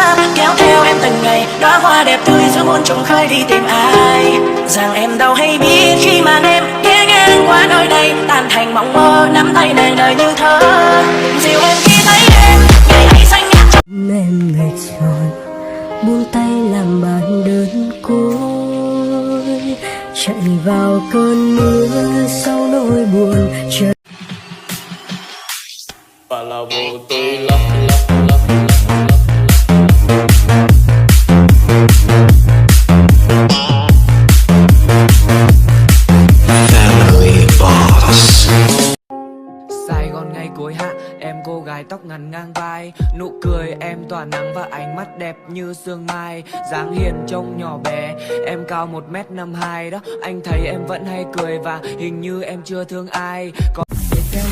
áp kéo theo em từng ngày, đóa hoa đẹp tươi giữa muôn trùng khơi đi tìm ai. Rằng em đâu hay biết khi màn em ghé ngang qua nơi này, tan thành mộng mơ nắm tay đời đời như thơ. Dịu em khi thấy em ngày ấy xanh ngát trong em mệt rồi, buông tay làm bạn đơn côi, chạy vào cơn mưa sau nỗi buồn chờ. Và là vô tôi lắc lắc lắc Family Boss. Sài Gòn ngày cuối hạ, em cô gái tóc ngắn ngang vai, nụ cười em tỏa nắng và ánh mắt đẹp như sương mai. Dáng hiền trông nhỏ bé, em cao 1m52 đó. Anh thấy em vẫn hay cười và hình như em chưa thương ai. Còn theo